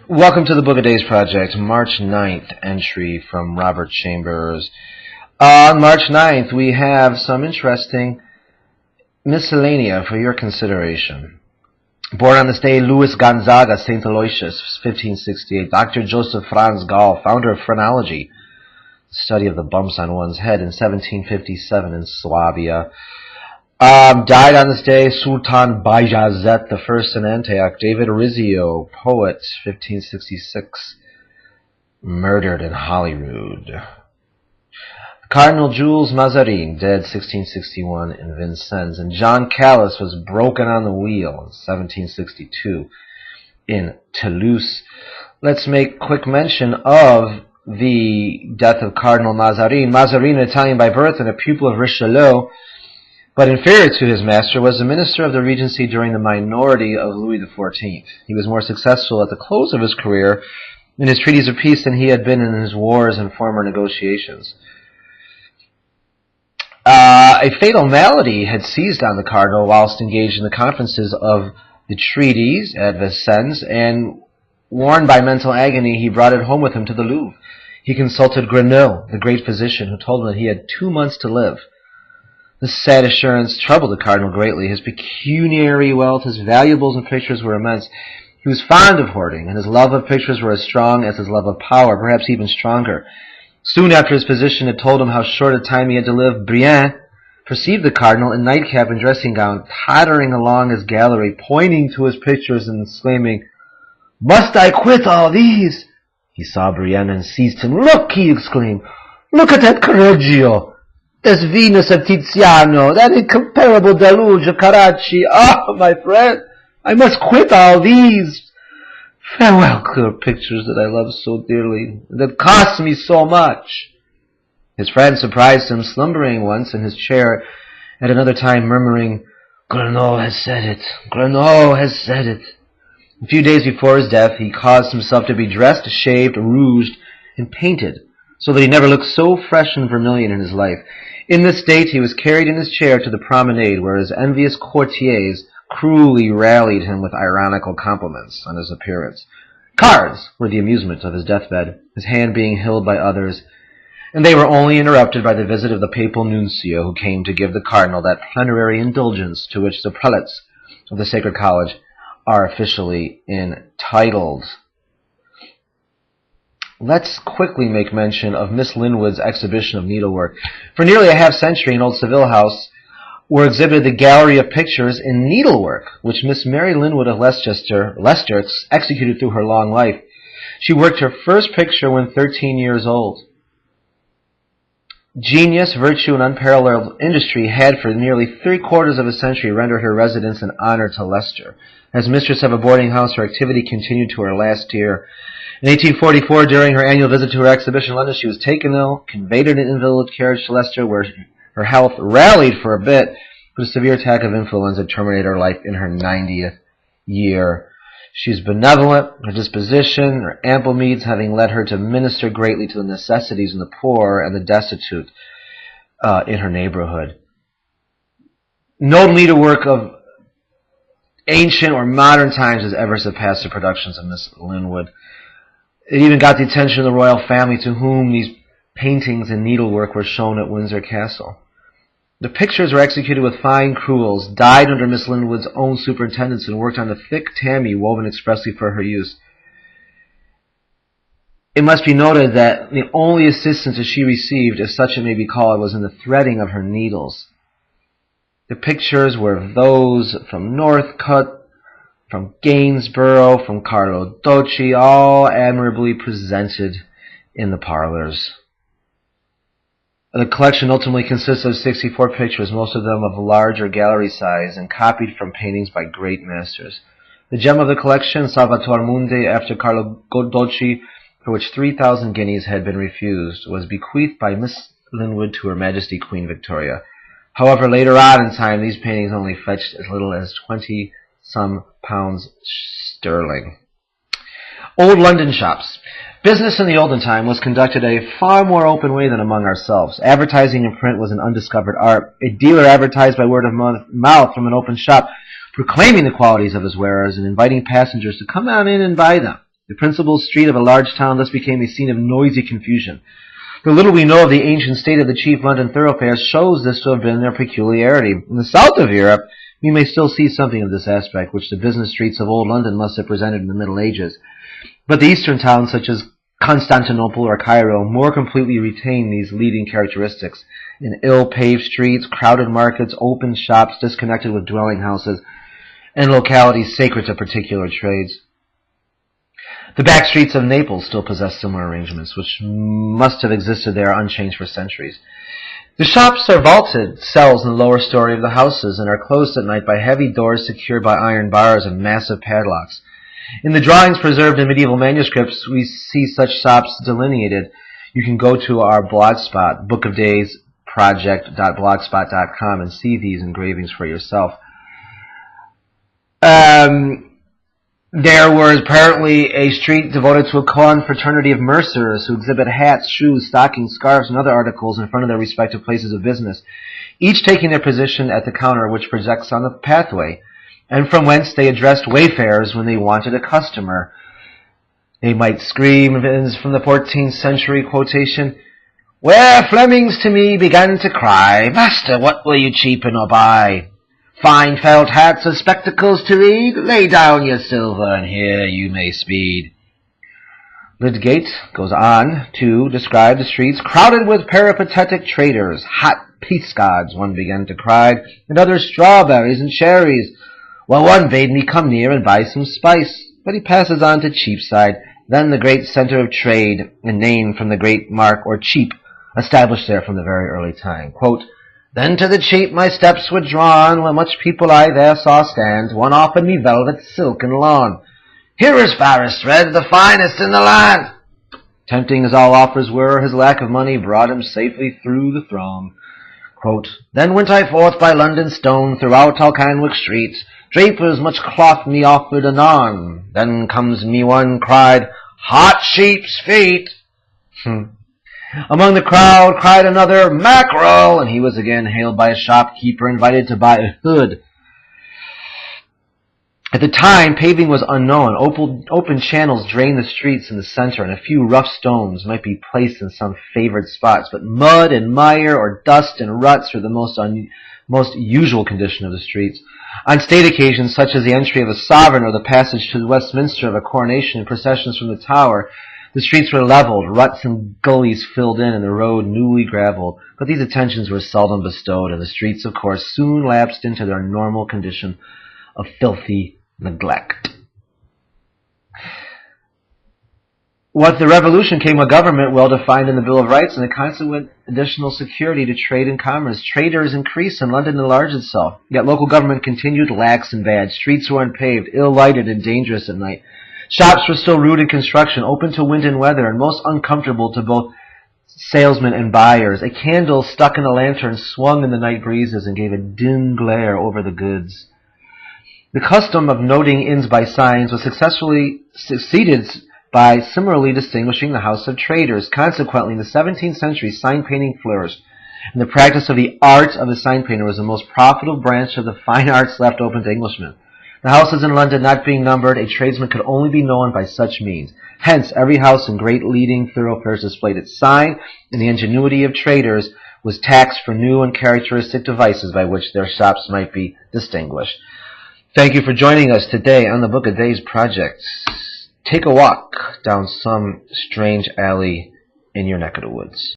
Welcome to the Book of Days Project, March 9th entry from Robert Chambers. On March 9th, we have some interesting miscellanea for your consideration. Born on this day, Louis Gonzaga St. Aloysius, 1568. Dr. Joseph Franz Gall, founder of phrenology, study of the bumps on one's head, in 1757 in Swabia. Died on this day, Sultan Bayazet I in Antioch. David Rizzio, poet, 1566, murdered in Holyrood. Cardinal Jules Mazarin, dead 1661 in Vincennes. And John Callis was broken on the wheel in 1762 in Toulouse. Let's make quick mention of the death of Cardinal Mazarin. Mazarin, an Italian by birth and a pupil of Richelieu, but inferior to his master, was the minister of the Regency during the minority of Louis XIV. He was more successful at the close of his career in his treaties of peace than he had been in his wars and former negotiations. A fatal malady had seized on the cardinal whilst engaged in the conferences of the treaties at Vincennes, and worn by mental agony, he brought it home with him to the Louvre. He consulted Grenot, the great physician, who told him that he had 2 months to live. This sad assurance troubled the cardinal greatly. His pecuniary wealth, his valuables and pictures were immense. He was fond of hoarding, and his love of pictures were as strong as his love of power, perhaps even stronger. Soon after his physician had told him how short a time he had to live, Brienne perceived the cardinal in nightcap and dressing gown, tottering along his gallery, pointing to his pictures and exclaiming, "Must I quit all these?" He saw Brienne and seized him. "Look," he exclaimed, "look at that Correggio! This Venus of Tiziano, that incomparable deluge of Carracci. Ah, my friend, I must quit all these. Farewell, clear pictures that I love so dearly, and that cost me so much." His friend surprised him slumbering once in his chair, at another time murmuring, "Grenot has said it, Grenot has said it." A few days before his death, he caused himself to be dressed, shaved, rouged, and painted, so that he never looked so fresh and vermilion in his life. In this state, he was carried in his chair to the promenade, where his envious courtiers cruelly rallied him with ironical compliments on his appearance. Cards were the amusement of his deathbed, his hand being held by others, and they were only interrupted by the visit of the papal nuncio, who came to give the cardinal that plenary indulgence to which the prelates of the Sacred College are officially entitled. Let's quickly make mention of Miss Linwood's exhibition of needlework. For nearly a half-century in Old Savile House were exhibited the gallery of pictures in needlework, which Miss Mary Linwood of Leicester executed through her long life. She worked her first picture when 13 years old. Genius, virtue, and unparalleled industry had for nearly 3/4 of a century rendered her residence an honor to Leicester. As mistress of a boarding house, her activity continued to her last year. In 1844, during her annual visit to her exhibition in London, she was taken ill, conveyed in an invalid carriage to Leicester, where her health rallied for a bit, but a severe attack of influenza terminated her life in her 90th year. She was benevolent, her disposition, her ample means having led her to minister greatly to the necessities and the poor and the destitute in her neighborhood. No needlework of ancient or modern times has ever surpassed the productions of Miss Linwood. It even got the attention of the royal family, to whom these paintings and needlework were shown at Windsor Castle. The pictures were executed with fine crewels, dyed under Miss Linwood's own superintendence, and worked on the thick tammy woven expressly for her use. It must be noted that the only assistance that she received, if such it may be called, was in the threading of her needles. The pictures were those from Northcote, from Gainsborough, from Carlo Docci, all admirably presented in the parlors. The collection ultimately consists of 64 pictures, most of them of large or gallery size, and copied from paintings by great masters. The gem of the collection, Salvator Mundi, after Carlo Docci, for which 3,000 guineas had been refused, was bequeathed by Miss Linwood to Her Majesty Queen Victoria. However, later on in time, these paintings only fetched as little as 20-some pounds sterling. Old London shops. Business in the olden time was conducted a far more open way than among ourselves. Advertising in print was an undiscovered art. A dealer advertised by word of mouth from an open shop, proclaiming the qualities of his wares and inviting passengers to come on in and buy them. The principal street of a large town thus became a scene of noisy confusion. The little we know of the ancient state of the chief London thoroughfares shows this to have been their peculiarity. In the south of Europe, we may still see something of this aspect, which the business streets of old London must have presented in the Middle Ages. But the eastern towns, such as Constantinople or Cairo, more completely retain these leading characteristics. In ill-paved streets, crowded markets, open shops disconnected with dwelling houses, and localities sacred to particular trades. The back streets of Naples still possess similar arrangements, which must have existed there unchanged for centuries. The shops are vaulted cells in the lower story of the houses and are closed at night by heavy doors secured by iron bars and massive padlocks. In the drawings preserved in medieval manuscripts, we see such shops delineated. You can go to our blogspot, bookofdaysproject.blogspot.com, and see these engravings for yourself. There was apparently a street devoted to a confraternity of mercers who exhibit hats, shoes, stockings, scarves, and other articles in front of their respective places of business, each taking their position at the counter which projects on the pathway, and from whence they addressed wayfarers when they wanted a customer. They might scream from the 14th century quotation, "Where Flemings to me began to cry, 'Master, what will you cheapen or buy? Fine felt hats and spectacles to read, lay down your silver and here you may speed.'" Lydgate goes on to describe the streets crowded with peripatetic traders. "Hot peascods," one began to cry, and others strawberries and cherries, while one bade me come near and buy some spice. But he passes on to Cheapside, then the great centre of trade, and named from the great mark or cheap, established there from the very early time. Quote, "Then to the cheap my steps were drawn, where much people I there saw stand. One offered me velvet, silk, and lawn. 'Here is Faris thread, the finest in the land.' Tempting as all offers were, his lack of money brought him safely through the throng." Quote, "Then went I forth by London stone, throughout all Canwick streets. Drapers much cloth me offered anon. Then comes me one cried, 'Hot sheep's feet.'" Among the crowd cried another, "Mackerel," and he was again hailed by a shopkeeper, invited to buy a hood. At the time, paving was unknown. Open channels drained the streets in the center, and a few rough stones might be placed in some favored spots, but mud and mire or dust and ruts were the most usual condition of the streets. On state occasions, such as the entry of a sovereign or the passage to Westminster of a coronation and processions from the Tower, the streets were leveled, ruts and gullies filled in, and the road newly gravelled. But these attentions were seldom bestowed, and the streets, of course, soon lapsed into their normal condition of filthy neglect. With the Revolution came a government well defined in the Bill of Rights and a consequent additional security to trade and commerce. Traders increased and London enlarged itself, yet local government continued lax and bad. Streets were unpaved, ill-lighted, and dangerous at night. Shops were still rude in construction, open to wind and weather, and most uncomfortable to both salesmen and buyers. A candle stuck in a lantern swung in the night breezes and gave a dim glare over the goods. The custom of noting inns by signs was successfully succeeded by similarly distinguishing the house of traders. Consequently, in the 17th century, sign painting flourished, and the practice of the art of the sign painter was the most profitable branch of the fine arts left open to Englishmen. The houses in London not being numbered, a tradesman could only be known by such means. Hence, every house in great leading thoroughfares displayed its sign, and the ingenuity of traders was taxed for new and characteristic devices by which their shops might be distinguished. Thank you for joining us today on the Book of Days Project. Take a walk down some strange alley in your neck of the woods.